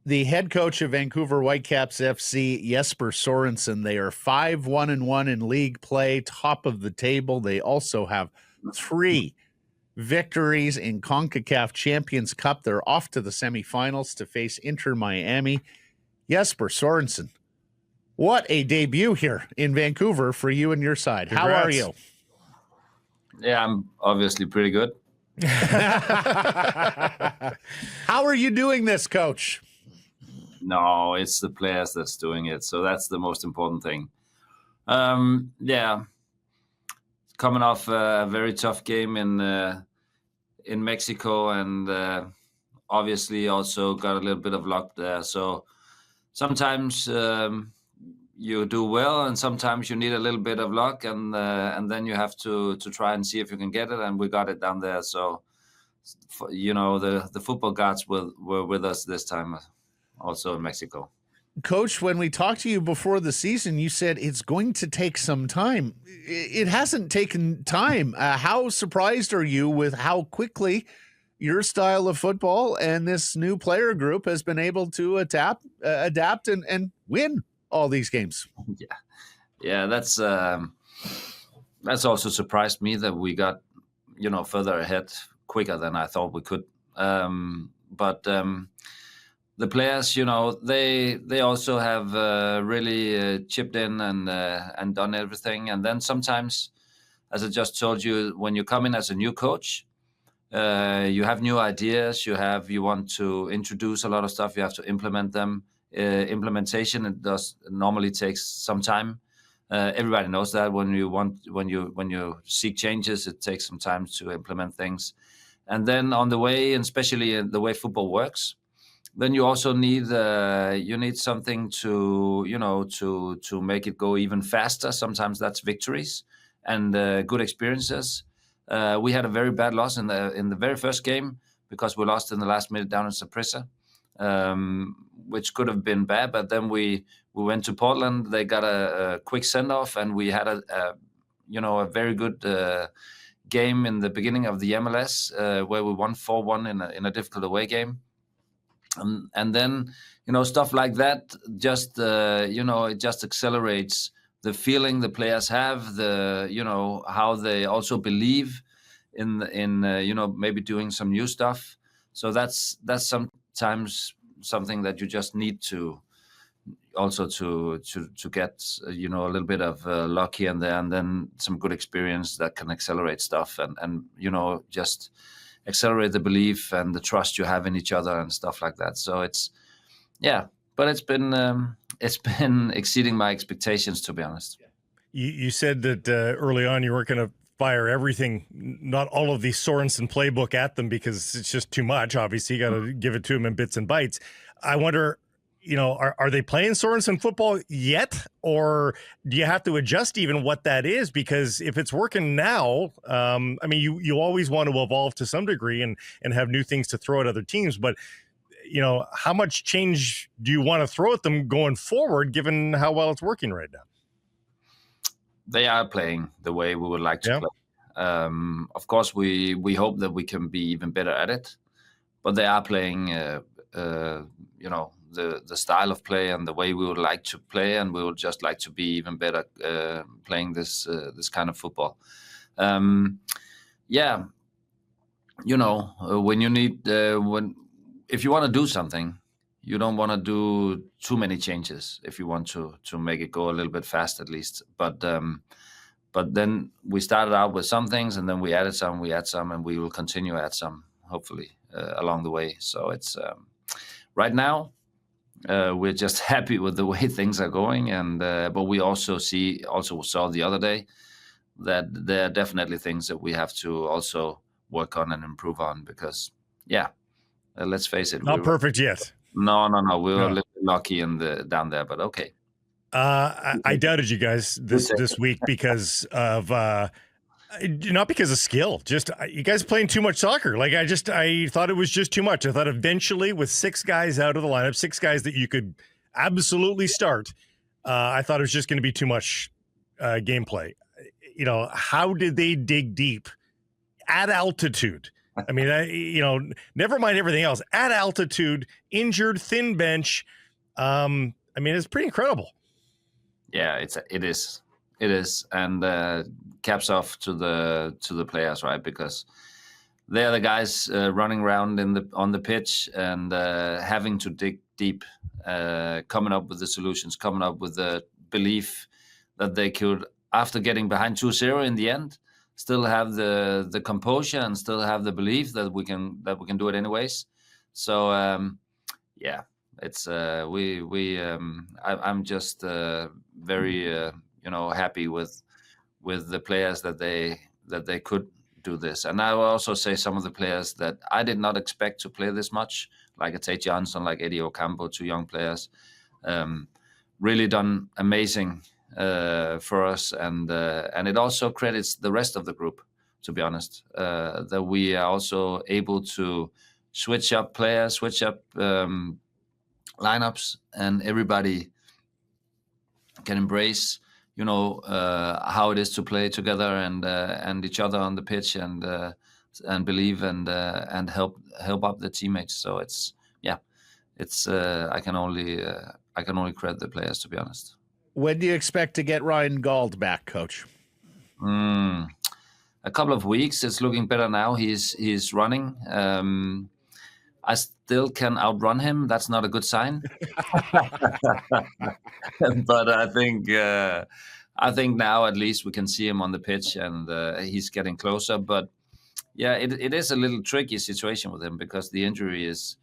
The head coach of Vancouver Whitecaps FC, Jesper Sorensen. They are 5-1-1 in league play, top of the table. They also have 3 victories in CONCACAF Champions Cup. They're off to the semifinals to face Inter Miami. Jesper Sorensen, what a debut here in Vancouver for you and your side. Congrats. How are you? Yeah, I'm obviously pretty good. How are you doing this, coach? No, it's the players that's doing it. So that's the most important thing. Yeah, coming off a very tough game in Mexico, and obviously also got a little bit of luck there. So sometimes you do well, and sometimes you need a little bit of luck, and then you have to try and see if you can get it. And we got it down there. So the football gods were with us this time. Also in Mexico. Coach, when we talked to you before the season, you said it's going to take some time. It hasn't taken time. How surprised are you with how quickly your style of football and this new player group has been able to adapt and win all these games? Yeah, that's also surprised me that we got further ahead quicker than I thought we could. But the players, they also have really chipped in and done everything. And then sometimes, as I just told you, when you come in as a new coach, you have new ideas. You want to introduce a lot of stuff. You have to implement them. Implementation it normally takes some time. Everybody knows that when you seek changes, it takes some time to implement things. And then on the way, and especially in the way football works, then you also need something to make it go even faster. Sometimes that's victories and good experiences. We had a very bad loss in the very first game because we lost in the last minute down in Saprissa, which could have been bad. But then we went to Portland. They got a quick send off, and we had a very good game in the beginning of the MLS where we won 4-1 in a difficult away game. And then, stuff like that just, it just accelerates the feeling the players have, how they also believe in maybe doing some new stuff. So that's sometimes something that you just need to also to get, a little bit of luck here and there, and then some good experience that can accelerate stuff and just accelerate the belief and the trust you have in each other and stuff like that. So but it's been exceeding my expectations, to be honest. You said that early on you weren't going to fire everything, not all of the Sorensen playbook at them because it's just too much. Obviously, you got to give it to them in bits and bytes. I wonder, are they playing Sorensen football yet, or do you have to adjust even what that is? Because if it's working now, you always want to evolve to some degree and have new things to throw at other teams. But, how much change do you want to throw at them going forward, given how well it's working right now? They are playing the way we would like to play. Of course, we hope that we can be even better at it, but they are playing, the style of play and the way we would like to play, and we would just like to be even better playing this kind of football. When you need if you want to do something, you don't want to do too many changes if you want to make it go a little bit fast at least. But then we started out with some things, and then we add some, and we will continue to add some, hopefully, along the way. So it's right now, we're just happy with the way things are going, and but we also saw the other day that there are definitely things that we have to also work on and improve on because, let's face it, not perfect yet. No, we were a little lucky down there, but okay. I doubted you guys this week because of not because of skill, just you guys playing too much soccer. Like I thought it was just too much. I thought eventually with 6 guys out of the lineup, 6 guys that you could absolutely start, I thought it was just going to be too much gameplay. How did they dig deep at altitude I mean, never mind everything else. At altitude, injured, thin bench. I mean, it's pretty incredible. Yeah, it is, and caps off to the players, right? Because they're the guys running around on the pitch and having to dig deep, coming up with the solutions, coming up with the belief that they could, after getting behind 2-0 in the end, still have the composure and still have the belief that we can do it anyways. So yeah, it's I'm just very happy with the players that they could do this. And I will also say some of the players that I did not expect to play this much, like a Tate Johnson, like Eddie Ocampo, 2 young players, really done amazing for us, and it also credits the rest of the group, to be honest, that we are also able to switch up players, switch up lineups, and everybody can embrace how it is to play together and each other on the pitch, and believe and help up the teammates. So it's I can only credit the players, to be honest. When do you expect to get Ryan Gauld back, Coach? A couple of weeks. It's looking better now. He's running. I still can outrun him. That's not a good sign. But I think now at least we can see him on the pitch, and he's getting closer. But yeah, it is a little tricky situation with him, because the injury is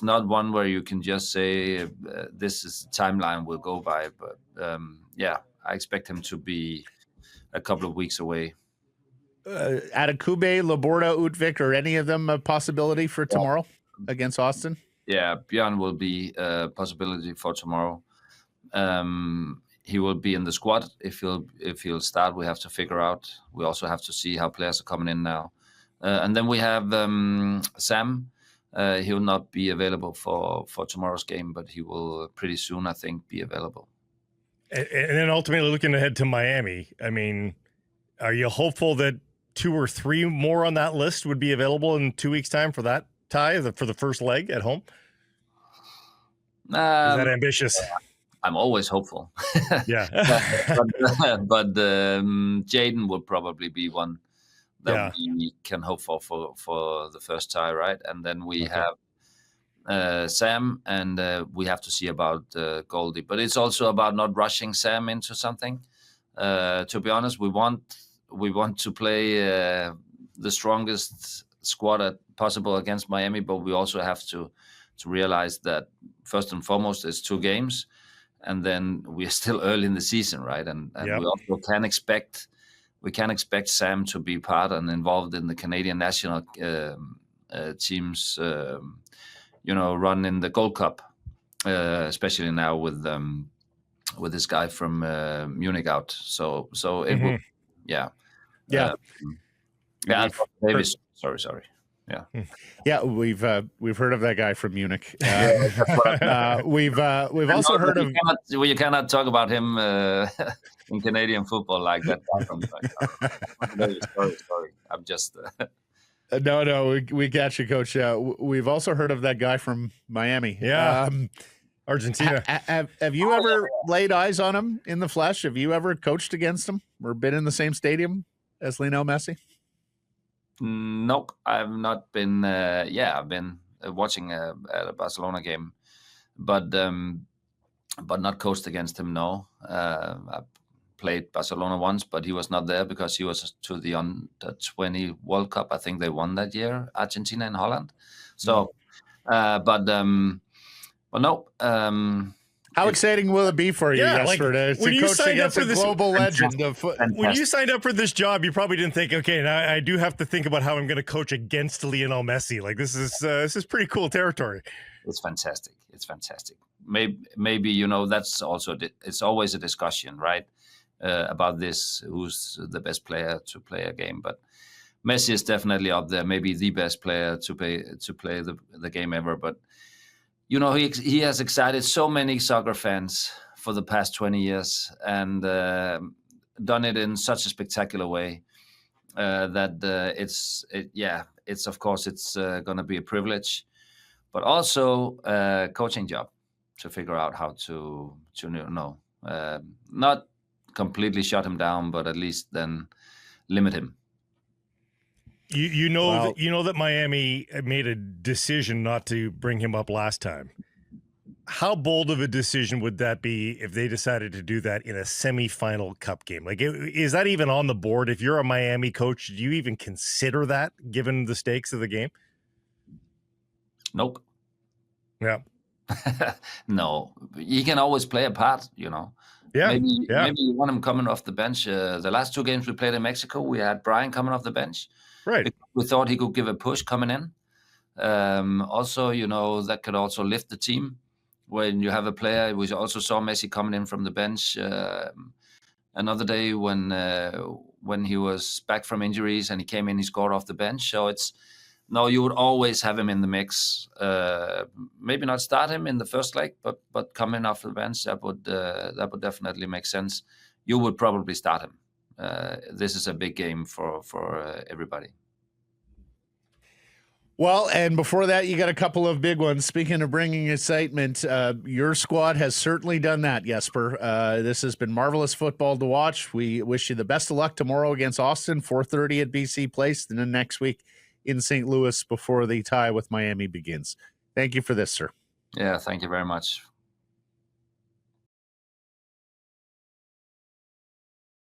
not one where you can just say this is the timeline we'll go by. But I expect him to be a couple of weeks away. Adekube, Laborda, Utvik, or any of them a possibility for tomorrow against Austin? Yeah, Björn will be a possibility for tomorrow. He will be in the squad. If he'll start, we have to figure out. We also have to see how players are coming in now. And then we have Sam. He will not be available for tomorrow's game, but he will pretty soon, I think, be available. And then ultimately looking ahead to Miami, I mean, are you hopeful that 2 or 3 more on that list would be available in 2 weeks' time for that tie, for the first leg at home? Is that ambitious? I'm always hopeful. Yeah. but Jaden will probably be one that we can hope for the first tie, right? And then we have Sam, and we have to see about Goldie. But it's also about not rushing Sam into something. To be honest, we want to play the strongest squad possible against Miami, but we also have to realize that first and foremost it's 2 games, and then we're still early in the season, right? And we also can expect Sam to be part and involved in the Canadian national teams, run in the Gold Cup, especially now with this guy from Munich out. So it will, Davis. Sorry. Yeah, we've heard of that guy from Munich. We've also heard of. You cannot talk about him in Canadian football like that. Sorry. I'm just. No, we got you, Coach. We've also heard of that guy from Miami. Yeah, Argentina. Have you ever laid eyes on him in the flesh? Have you ever coached against him or been in the same stadium as Lionel Messi? Nope, I've not been. I've been watching at a Barcelona game, but not coached against him. No, I played Barcelona once, but he was not there because he was to the under-20 World Cup. I think they won that year, Argentina and Holland. So, but no. How exciting will it be for you, Jesper, to coach against a global legend of football? When you signed up for this job, you probably didn't think, okay, now I do have to think about how I'm going to coach against Lionel Messi. Like this is pretty cool territory. It's fantastic. Maybe that's also it's always a discussion, right? About this, who's the best player to play a game, but Messi is definitely up there. Maybe the best player to play the game ever, but. He has excited so many soccer fans for the past 20 years and done it in such a spectacular way. it's of course it's going to be a privilege, but also a coaching job to figure out how to not completely shut him down, but at least then limit him. You know that Miami made a decision not to bring him up last time. How bold of a decision would that be if they decided to do that in a semifinal cup game? Like, is that even on the board? If you're a Miami coach, do you even consider that given the stakes of the game? Nope. Yeah. No, he can always play a part, you know. Yeah. Maybe you want him coming off the bench. The last 2 games we played in Mexico, we had Brian coming off the bench. Right. We thought he could give a push coming in. Also, you know, that could also lift the team. When you have a player, we also saw Messi coming in from the bench another day when he was back from injuries and he came in, he scored off the bench. So you would always have him in the mix. Maybe not start him in the first leg, but coming off the bench, that would definitely make sense. You would probably start him. This is a big game for everybody. Well, and before that, you got a couple of big ones. Speaking of bringing excitement, your squad has certainly done that, Jesper. This has been marvelous football to watch. We wish you the best of luck tomorrow against Austin, 4:30 at BC Place, and then next week in St. Louis before the tie with Miami begins. Thank you for this, sir. Yeah, thank you very much.